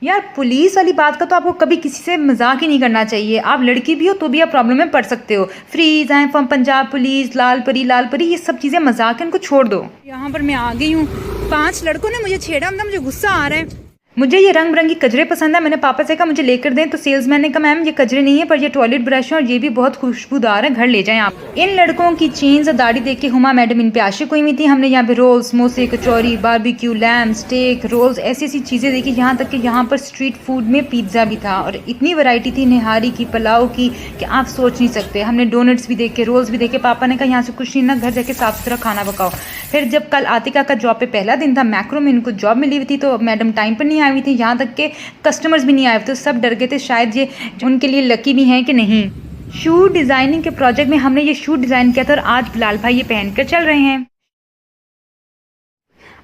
यार पुलिस वाली बात का तो आपको कभी किसी से मजाक ही नहीं करना चाहिए। आप लड़की भी हो तो भी आप प्रॉब्लम में पड़ सकते हो। Freeze, I am from Punjab police, लाल परी, ये सब चीज़ें मजाक है, इनको छोड़ दो। यहाँ पर मैं आ गई हूँ, 5 लड़कों ने मुझे छेड़ा, मतलब मुझे गुस्सा आ रहा है। मुझे ये रंग बिरंगी कजरे पसंद है। मैंने पापा से कहा मुझे लेकर दें, तो सेल्समैन ने कहा मैम ये कजरे नहीं है पर ये टॉयलेट ब्रश है और ये भी बहुत खुशबूदार है, घर ले जाएं आप। इन लड़कों की चेन्स और दाढ़ी देख के हुमा मैडम इन पे आशिक हुई थी। हमने यहाँ पे रोल्स, समोसे, कचौरी, बारबेक्यू, लैम, स्टेक, रोल्स, ऐसी ऐसी चीज़ें देखी। यहाँ तक कि यहाँ पर स्ट्रीट फूड में पिज्ज़ा भी था और इतनी वैरायटी थी निहारी की, पुलाव की, कि आप सोच नहीं सकते। हमने डोनट्स भी देखे, रोल्स भी देखे। पापा ने कहा यहाँ से कुछ नहीं ना, घर जाके साफ सुथरा खाना पकाओ। फिर जब कल आतिका का जॉब पे पहला दिन था, मैक्रो में इनको जॉब मिली हुई थी, तो मैडम टाइम पर नहीं आई हुई थी। यहाँ तक के कस्टमर्स भी नहीं आए, तो सब डर गए थे शायद ये उनके लिए लकी भी हैं कि नहीं। शू डिज़ाइनिंग के प्रोजेक्ट में हमने ये शू डिज़ाइन किया था और आज बिलाल भाई ये पहनकर चल रहे हैं।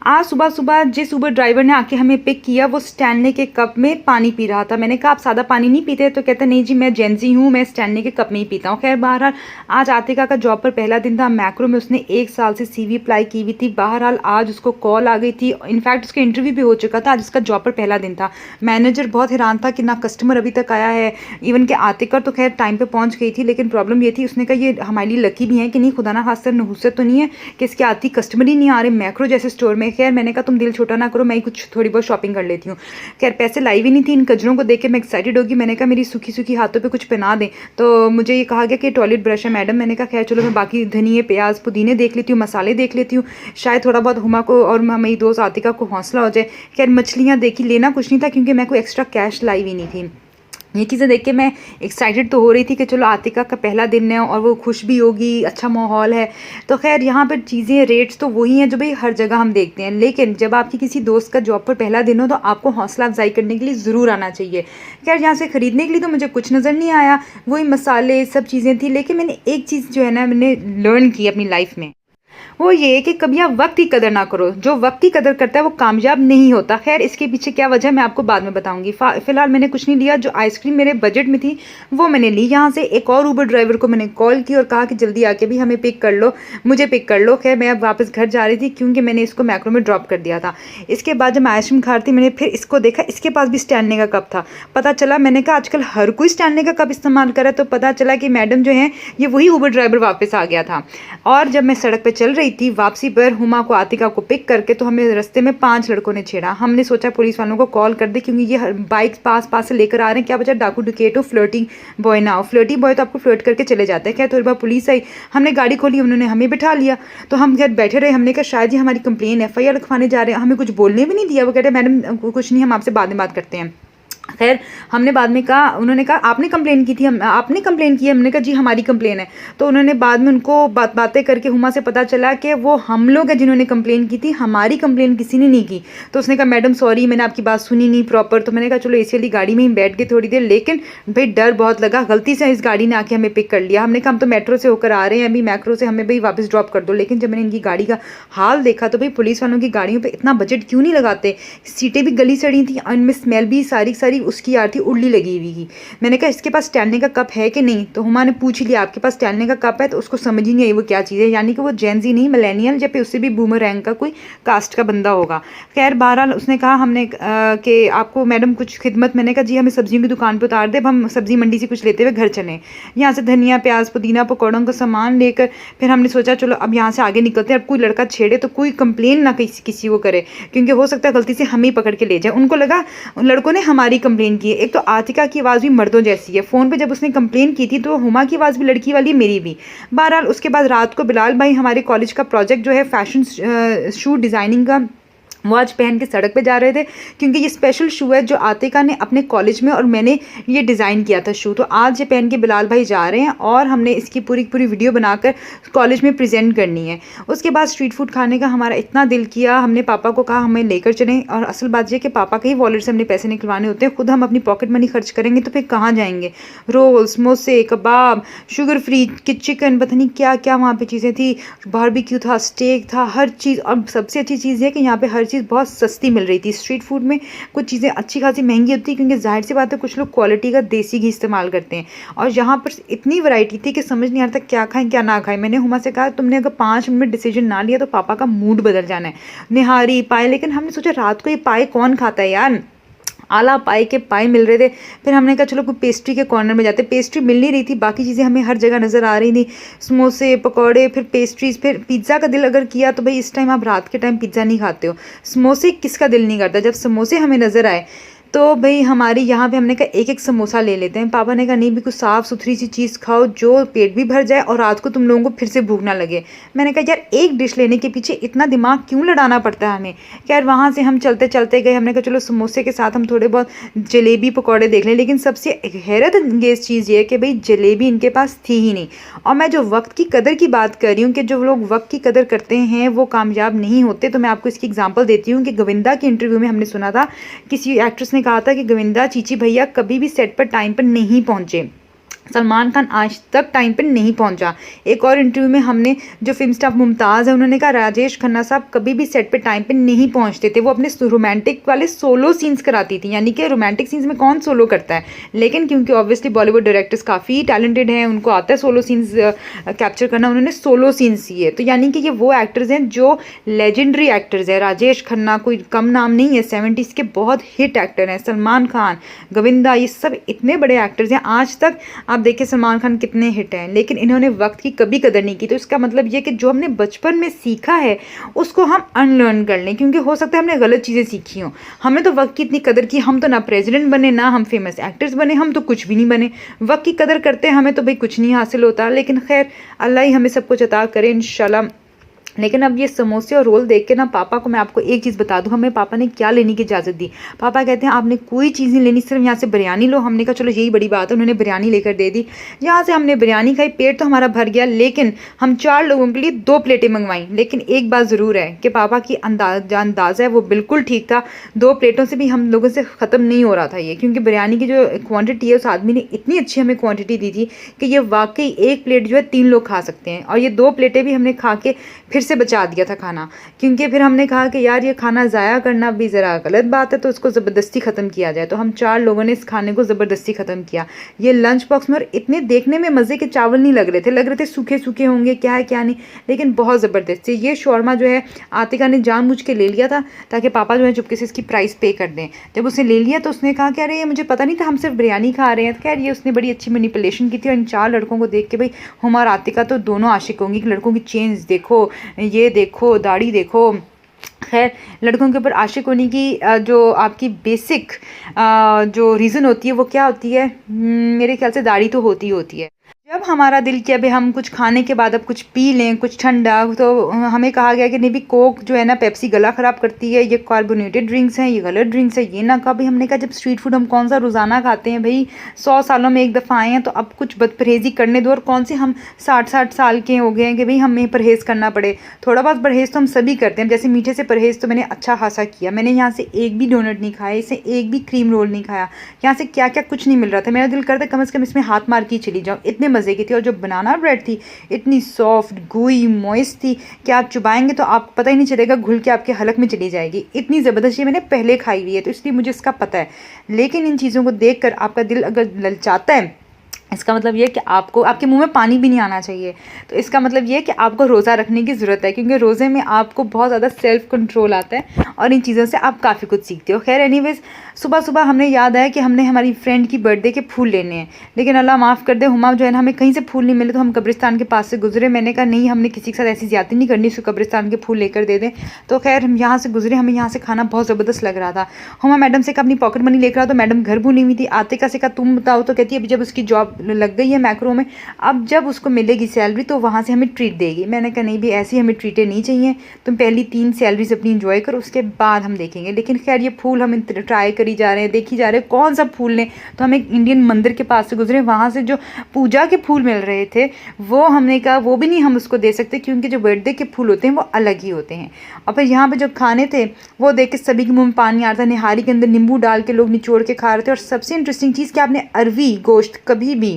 आज सुबह सुबह जिस उबर ड्राइवर ने आके हमें पिक किया वो स्टैनले के कप में पानी पी रहा था। मैंने कहा आप सादा पानी नहीं पीते? तो कहता नहीं जी मैं जेंजी हूँ, मैं स्टैनले के कप में ही पीता हूँ। खैर बहरहाल आज आतिका का जॉब पर पहला दिन था। मैक्रो में उसने 1 साल से CV अप्लाई की हुई थी। बहरहाल आज उसको कॉल आ गई थी, इनफैक्ट उसका इंटरव्यू भी हो चुका था। आज उसका जॉब पर पहला दिन था। मैनेजर बहुत हैरान था कि ना कस्टमर अभी तक आया है, इवन के आतिका तो खैर टाइम पर पहुँच गई थी, लेकिन प्रॉब्लम ये थी उसने कहा ये हमारे लिए लकी भी है कि नहीं, खुदा ना खास्ता नहुसत तो नहीं है कि इसके आती कस्टमर ही नहीं आ रहे मैक्रो जैसे स्टोर में। खैर मैंने कहा तुम दिल छोटा ना करो, मैं ही कुछ थोड़ी बहुत शॉपिंग कर लेती हूँ। खैर पैसे लाई भी नहीं थी। इन कजरों को देख के मैं एक्साइटेड होगी। मैंने कहा मेरी सूखी सूखी हाथों पे कुछ पहना दें, तो मुझे ये कहा गया कि टॉयलेट ब्रश है मैडम। मैंने कहा खैर चलो मैं बाकी धनिए, प्याज, पुदीने देख लेती हूँ, मसाले देख लेती हूँ, शायद थोड़ा बहुत हुमा को और मेरी दोस्त आतिका को हौसला हो जाए। खैर मछलियाँ देखी, लेना कुछ नहीं था क्योंकि मैं कोई एक्स्ट्रा कैश लाई भी नहीं थी। ये चीज़ें देख के मैं एक्साइटेड तो हो रही थी कि चलो आतिका का पहला दिन है और वो खुश भी होगी, अच्छा माहौल है। तो खैर यहाँ पर चीज़ें, रेट्स तो वही हैं जो भाई हर जगह हम देखते हैं, लेकिन जब आपकी किसी दोस्त का जॉब पर पहला दिन हो तो आपको हौसला अफजाई करने के लिए ज़रूर आना चाहिए। खैर यहाँ से ख़रीदने के लिए तो मुझे कुछ नज़र नहीं आया, वही मसाले सब चीज़ें थी। लेकिन मैंने एक चीज़ जो है ना मैंने लर्न की अपनी लाइफ में, वो ये कि कभी आप वक्त की कदर ना करो। जो वक्त की कदर करता है वो कामयाब नहीं होता। खैर इसके पीछे क्या वजह मैं आपको बाद में बताऊंगी। फिलहाल मैंने कुछ नहीं लिया। जो आइसक्रीम मेरे बजट में थी वो मैंने ली। यहाँ से एक और उबर ड्राइवर को मैंने कॉल की और कहा कि जल्दी आके भी हमें पिक कर लो, मुझे पिक कर लो। खैर मैं अब वापस घर जा रही थी क्योंकि मैंने इसको मैक्रो में ड्रॉप कर दिया था। इसके बाद जब मैं आइसक्रीम खा रही थी मैंने फिर इसको देखा, इसके पास भी स्टैनले का कप था। पता चला, मैंने कहा आजकल हर कोई स्टैनले का कप इस्तेमाल करे, तो पता चला कि मैडम जो है ये वही उबर ड्राइवर वापस आ गया था। और जब मैं सड़क पर चल रही थी वापसी पर हुमा को आतिका को पिक करके, तो हमें रास्ते में 5 लड़कों ने छेड़ा। हमने सोचा पुलिस वालों को कॉल कर दे क्योंकि ये बाइक पास पास से लेकर आ रहे हैं, क्या बचा डाकू डुकेट हो, फ्लर्टिंग बॉय ना हो। फ्लर्टिंग बॉय तो आपको फ्लर्ट करके चले जाते हैं। खैर थोड़ी बार पुलिस आई, हमने गाड़ी खोली, उन्होंने हमें बिठा लिया। तो हम खैर बैठे रहे। हमने कहा शायद ये हमारी कंप्लेन FIR लिखवाने जा रहे हैं, हमें कुछ बोलने भी नहीं दिया। वो कहते मैडम कुछ नहीं, हम आपसे बाद में बात करते हैं। खैर हमने बाद में कहा, उन्होंने कहा आपने कंप्लेन की थी? आपने कंप्लेन की है? हमने कहा जी हमारी कंप्लेन है। तो उन्होंने बाद में उनको बातें करके हुमा से पता चला कि वो हम लोग हैं जिन्होंने कंप्लेन की थी, हमारी कंप्लेन किसी ने नहीं की। तो उसने कहा मैडम सॉरी, मैंने आपकी बात सुनी नहीं प्रॉपर। तो मैंने कहा चलो AC वाली गाड़ी में ही बैठ गए थोड़ी देर, लेकिन भाई डर बहुत लगा। गलती से इस गाड़ी ने आके हमें पिक कर लिया। हमने कहा हम तो मेट्रो से होकर आ रहे हैं, अभी मैक्रो से हमें भाई वापस ड्रॉप कर दो। लेकिन जब मैंने इनकी गाड़ी का हाल देखा तो भाई पुलिस वालों की गाड़ियों पर इतना बजट क्यों नहीं लगाते। सीटें भी गली सड़ी थी, उनमें स्मेल भी सारी सारी उसकी आ रही थी, उड़ली लगी हुई थी। मैंने कहा इसके पास स्टैनले का कप है कि नहीं? तो हुमा ने पूछ लिया आपके पास स्टैनले का कप है? तो उसको समझ ही नहीं आई वो क्या चीज़ है। यानी कि वो जेंजी नहीं, मिलेनियल, जब उससे भी बूमर रैंक का कोई कास्ट का बंदा होगा। खैर बहरहाल उसने कहा हमने कि आपको मैडम कुछ खिदमत। मैंने कहा जी हमें सब्जियों की दुकान पर उतार दे, अब हम सब्जी मंडी से कुछ लेते हुए घर चलें। यहाँ से धनिया, प्याज, पुदीना, पकौड़ों का सामान लेकर फिर हमने सोचा चलो अब यहाँ से आगे निकलते हैं। अब कोई लड़का छेड़े तो कोई कंप्लेन ना किसी को करे, क्योंकि हो सकता है गलती से हम ही पकड़ के ले जाए। उनको लगा उन लड़कों ने हमारी कंप्लेन की है। एक तो आतिका की आवाज़ भी मर्दों जैसी है, फ़ोन पे जब उसने कंप्लेन की थी तो हुमा की आवाज़ भी लड़की वाली, मेरी भी। बहरहाल उसके बाद रात को बिलाल भाई हमारे कॉलेज का प्रोजेक्ट जो है फैशन शू डिज़ाइनिंग का, वो आज पहन के सड़क पे जा रहे थे क्योंकि ये स्पेशल शू है जो आतिका ने अपने कॉलेज में और मैंने ये डिज़ाइन किया था शू। तो आज ये पहन के बिलाल भाई जा रहे हैं और हमने इसकी पूरी पूरी वीडियो बनाकर कॉलेज में प्रेजेंट करनी है। उसके बाद स्ट्रीट फूड खाने का हमारा इतना दिल किया, हमने पापा को कहा हमें लेकर चलें। और असल बात यह कि पापा के ही वॉलेट से हमने पैसे निकलवाने होते हैं, खुद हम अपनी पॉकेट मनी खर्च करेंगे तो फिर कहाँ जाएंगे। रोल्स, समोसे, कबाब, शुगर फ्री चिकन, पता नहीं क्या क्या वहाँ पर चीज़ें थी, बारबेक्यू था, स्टेक था, हर चीज़। और सबसे अच्छी चीज़ है कि यहाँ पर हर चीज़ बहुत सस्ती मिल रही थी। स्ट्रीट फूड में कुछ चीज़ें अच्छी खासी महंगी होती है क्योंकि जाहिर सी बात है कुछ लोग क्वालिटी का देसी घी इस्तेमाल करते हैं। और यहाँ पर इतनी वैरायटी थी कि समझ नहीं आ रहा था क्या खाएं क्या ना खाएं। मैंने हुमा से कहा तुमने अगर 5 मिनट में डिसीजन ना लिया तो पापा का मूड बदल जाना है। निहारी, पाए, लेकिन हमने सोचा रात को ये पाए कौन खाता है यार। आला पाई के पाई मिल रहे थे। फिर हमने कहा चलो कोई पेस्ट्री के कॉर्नर में जाते, पेस्ट्री मिल नहीं रही थी, बाकी चीज़ें हमें हर जगह नज़र आ रही थी, समोसे पकौड़े, फिर पेस्ट्रीज, फिर पिज़्ज़ा का दिल अगर किया तो भाई इस टाइम आप रात के टाइम पिज़्ज़ा नहीं खाते हो, समोसे किसका दिल नहीं करता। जब समोसे हमें नज़र आए तो भाई हमारी यहाँ पे हमने कहा एक एक समोसा ले लेते हैं। पापा ने कहा नहीं भी कुछ साफ़ सुथरी सी चीज़ खाओ जो पेट भी भर जाए और रात को तुम लोगों को फिर से भूख ना लगे। मैंने कहा यार एक डिश लेने के पीछे इतना दिमाग क्यों लड़ाना पड़ता है हमें। यार वहाँ से हम चलते चलते गए, हमने कहा चलो समोसे के साथ हम थोड़े बहुत जलेबी पकौड़े देख लें, लेकिन सबसे हैरत अंगेज़ चीज़ ये है कि भाई जलेबी इनके पास थी ही नहीं। और मैं जो वक्त की कदर की बात कर रही हूँ कि जो लोग वक्त की कदर करते हैं वो कामयाब नहीं होते, तो मैं आपको इसकी एग्जांपल देती हूँ कि गोविंदा के इंटरव्यू में हमने सुना था, किसी एक्ट्रेस ने कहा था कि गोविंदा चीची भैया कभी भी सेट पर टाइम पर नहीं पहुंचे, सलमान खान आज तक टाइम पे नहीं पहुंचा। एक और इंटरव्यू में हमने जो फिल्म स्टार मुमताज़ है उन्होंने कहा राजेश खन्ना साहब कभी भी सेट पे टाइम पे नहीं पहुंचते थे, वो अपने रोमांटिक वाले सोलो सीन्स कराती थी, यानी कि रोमांटिक सीन्स में कौन सोलो करता है, लेकिन क्योंकि ऑब्वियसली बॉलीवुड डायरेक्टर्स काफ़ी टैलेंटेड हैं, उनको आता है सोलो सीन्स कैप्चर करना, उन्होंने सोलो सीन्स किए। तो यानी कि ये वो एक्टर्स हैं जो लेजेंडरी एक्टर्स हैं। राजेश खन्ना कोई कम नाम नहीं है, 70s के बहुत हिट एक्टर हैं। सलमान खान, गोविंदा, ये सब इतने बड़े एक्टर्स हैं। आज तक आप देखिए सलमान खान कितने हिट हैं, लेकिन इन्होंने वक्त की कभी कदर नहीं की। तो इसका मतलब ये कि जो हमने बचपन में सीखा है उसको हम अनलर्न कर लें, क्योंकि हो सकता है हमने गलत चीज़ें सीखी हों। हमें तो वक्त की इतनी कदर की, हम तो ना प्रेसिडेंट बने, ना हम फेमस एक्टर्स बने, हम तो कुछ भी नहीं बने। वक्त की कदर करते हैं हमें तो भाई कुछ नहीं हासिल होता, लेकिन खैर अल्लाह ही हमें सब कुछ अता करे इंशाल्लाह। लेकिन अब ये समोसे और रोल देख के ना पापा को मैं आपको एक चीज़ बता दूं, हमें पापा ने क्या लेने की इजाज़त दी। पापा कहते हैं आपने कोई चीज़ नहीं लेनी, सिर्फ यहाँ से बिरयानी लो। हमने कहा चलो यही बड़ी बात है, उन्होंने बिरयानी लेकर दे दी। यहाँ से हमने बिरयानी खाई, पेट तो हमारा भर गया, लेकिन हम 4 लोगों के लिए 2 प्लेटें मंगवाई। लेकिन एक बात ज़रूर है कि पापा की अंदाज़ा है वो बिल्कुल ठीक था, 2 प्लेटों से भी हम लोगों से ख़त्म नहीं हो रहा था ये, क्योंकि बिरयानी की जो क्वान्टिटी है उस आदमी ने इतनी अच्छी हमें क्वान्टिटी दी थी कि ये वाकई एक प्लेट जो है 3 लोग खा सकते हैं। और ये 2 प्लेटें भी हमने खा के फिर से बचा दिया था खाना, क्योंकि फिर हमने कहा कि यार ये खाना ज़ाया करना भी ज़रा गलत बात है, तो इसको ज़बरदस्ती ख़त्म किया जाए। तो हम 4 लोगों ने इस खाने को ज़बरदस्ती ख़त्म किया। ये लंच बॉक्स में, और इतने देखने में मज़े के चावल नहीं लग रहे थे सूखे सूखे होंगे क्या है क्या नहीं, लेकिन बहुत ज़बरदस्त थे। ये शौरमा जो है आतिका ने जानबूझ के ले लिया था ताकि पापा जो है चुपके से इसकी प्राइस पे कर दें। जब उसने ले लिया तो उसने कहा कि अरे ये मुझे पता नहीं था, हम सिर्फ बिरयानी खा रहे हैं। खैर ये उसने बड़ी अच्छी मैनिपुलेशन की थी। और इन 4 लड़कों को देख के भाई हुमा और आतिका तो दोनों आशिक होंगी कि लड़कों की चेन्स देखो, ये देखो, दाढ़ी देखो। खैर लड़कों के ऊपर आशिक होने की जो आपकी बेसिक जो रीज़न होती है वो क्या होती है, मेरे ख्याल से दाढ़ी तो होती है। जब हमारा दिल किया भाई हम कुछ खाने के बाद अब कुछ पी लें, कुछ ठंडा, तो हमें कहा गया कि नहीं भी कोक जो है ना पेप्सी गला ख़राब करती है, ये कार्बोनेटेड ड्रिंक्स हैं, ये गलत ड्रिंक्स है, ये ना कहा। भाई हमने कहा जब स्ट्रीट फूड हम कौन सा रोज़ाना खाते हैं भाई, 100 सालों में एक दफ़ा आए हैं, तो अब कुछ बदपरहेज़ी करने दो। और कौन से हम 60 साल के हो गए हैं कि भाई हमें परहेज़ करना पड़े। थोड़ा बहुत परहेज़ तो हम सभी करते हैं, जैसे मीठे से परहेज़ तो मैंने अच्छा खासा किया। मैंने यहाँ से एक भी डोनट नहीं खाया, इसे एक भी क्रीम रोल नहीं खाया, यहाँ से क्या क्या कुछ नहीं मिल रहा था। मेरा दिल करता कम से कम इसमें हाथ मार के चली जाऊँ, इतने मज़े की थी। और जो बनाना ब्रेड थी इतनी सॉफ्ट, gooey, मॉइस्ट थी कि आप चुबाएंगे तो आपको पता ही नहीं चलेगा, घुल के आपके हलक में चली जाएगी। इतनी ज़बरदस्त ये मैंने पहले खाई हुई है, तो इसलिए मुझे इसका पता है। लेकिन इन चीज़ों को देखकर आपका दिल अगर ललचाता है, इसका मतलब ये है कि आपको आपके मुंह में पानी भी नहीं आना चाहिए। तो इसका मतलब ये है कि आपको रोज़ा रखने की ज़रूरत है, क्योंकि रोज़े में आपको बहुत ज़्यादा सेल्फ़ कंट्रोल आता है और इन चीज़ों से आप काफ़ी कुछ सीखते हो। खैर एनीवेज़ सुबह सुबह हमने याद आया कि हमने हमारी फ्रेंड की बर्थडे के फूल लेने हैं, लेकिन अल्लाह माफ़ कर दे हुमा जो है ना हमें कहीं से फूल नहीं मिले, तो हम कब्रिस्तान के पास से गुजरे। मैंने कहा नहीं हमने किसी के साथ ऐसी ज़्यादती नहीं करनी, उसको कब्रिस्तान के फूल लेकर दे दें। तो खैर हम यहाँ से गुजरे, हमें यहाँ से खाना बहुत ज़बरदस्त लग रहा था। हुमा मैडम से कहा अपनी पॉकेट मनी लेकर आओ, तो मैडम घर भूनी हुई थी। आतिका से कहा तुम बताओ, तो कहती है अभी जब उसकी जॉब लग गई है मैक्रो में, अब जब उसको मिलेगी सैलरी तो वहाँ से हमें ट्रीट देगी। मैंने कहा नहीं भी ऐसी हमें ट्रीटें नहीं चाहिए, तुम पहली 3 सैलरीज अपनी इंजॉय करो, उसके बाद हम देखेंगे। लेकिन खैर ये फूल हम ट्राई करी जा रहे हैं, देखी जा रहे हैं कौन सा फूल लें। तो हम एक इंडियन मंदिर के पास से गुजरे, वहाँ से जो पूजा के फूल मिल रहे थे वो हमने कहा वो भी नहीं हम उसको दे सकते, क्योंकि जो बर्थडे के फूल होते हैं वो अलग ही होते हैं। और फिर यहाँ पर जो खाने थे वो देख के सभी के मुँह में पानी आ रहा था। निहारी के अंदर नींबू डाल के लोग निचोड़ के खा रहे थे। और सबसे इंटरेस्टिंग चीज़ कि आपने अरवी गोश्त कभी भी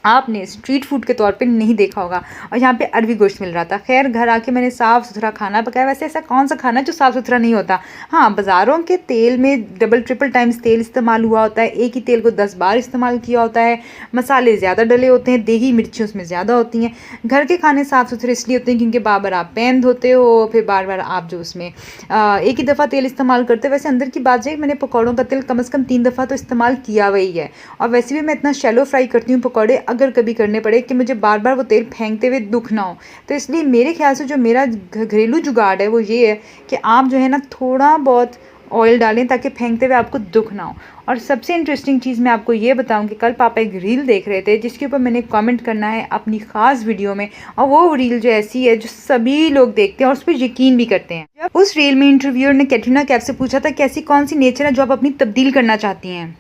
आपने स्ट्रीट फूड के तौर पे नहीं देखा होगा। और यहाँ पे अरबी गोश्त मिल रहा था। खैर घर आके मैंने साफ़ सुथरा खाना पकाया। वैसे ऐसा कौन सा खाना है जो साफ़ सुथरा नहीं होता। हाँ, बाज़ारों के तेल में डबल ट्रिपल टाइम्स तेल इस्तेमाल हुआ होता है। एक ही तेल को 10 बार इस्तेमाल किया होता है। मसाले ज़्यादा डले होते हैं, देगी मिर्ची उसमें ज़्यादा होती हैं। घर के खाने साफ़ सुथरे इसलिए होते हैं क्योंकि बार बार आप पैन धोते हो, फिर बार बार आप जो उसमें एक ही दफ़ा तेल इस्तेमाल करते हो। वैसे अंदर की बात है, मैंने पकौड़ों का तेल कम से कम 3 दफ़ा तो इस्तेमाल किया हुआ ही है। और वैसे भी मैं इतना शैलो फ्राई करती हूँ पकौड़े, अगर कभी करने पड़े कि मुझे बार बार वो तेल फेंकते हुए दुख ना हो। तो इसलिए मेरे ख्याल से जो मेरा घरेलू जुगाड़ है वो ये है कि आप जो है ना थोड़ा बहुत ऑयल डालें ताकि फेंकते हुए आपको दुख ना हो। और सबसे इंटरेस्टिंग चीज़ मैं आपको ये बताऊं कि कल पापा एक रील देख रहे थे जिसके ऊपर मैंने कमेंट करना है अपनी ख़ास वीडियो में। और वो रील जो ऐसी है जो सभी लोग देखते हैं और उस पर यकीन भी करते हैं। जब उस रील में इंटरव्यूअर ने कैटरीना कैफ से पूछा था कि ऐसी कौन सी नेचर है जो आप अपनी तब्दील करना चाहती हैं,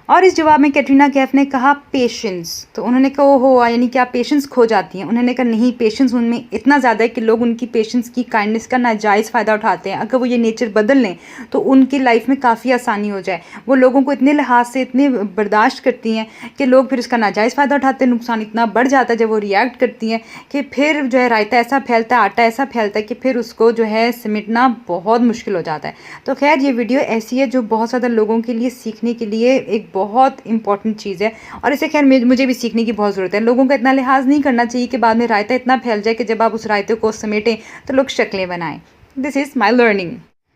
और इस जवाब में कैटरीना कैफ ने कहा पेशेंस। तो उन्होंने कहा ओहो, यानी कि आप पेशेंस खो जाती हैं। उन्होंने कहा नहीं, पेशेंस उनमें इतना ज़्यादा है कि लोग उनकी पेशेंस की काइंडनेस का नाजायज़ फ़ायदा उठाते हैं। अगर वो ये नेचर बदल लें तो उनकी लाइफ में काफ़ी आसानी हो जाए। वो लोगों को इतने लिहाज से इतने बर्दाश्त करती हैं कि लोग फिर उसका नाजायज़ फ़ायदा उठाते हैं। नुकसान इतना बढ़ जाता है जब वो रिएक्ट करती हैं कि फिर जो है रायता ऐसा फैलता है, आटा ऐसा फैलता है कि फिर उसको जो है समेटना बहुत मुश्किल हो जाता है। तो खैर ये वीडियो ऐसी है जो बहुत ज़्यादा लोगों के लिए सीखने के लिए एक बहुत इंपॉर्टेंट चीज़ है। और इसे खैर मुझे भी सीखने की बहुत ज़रूरत है। लोगों का इतना लिहाज नहीं करना चाहिए कि बाद में रायता इतना फैल जाए कि जब आप उस रायते को समेटें तो लोग शक्लें बनाएं। This is my learning.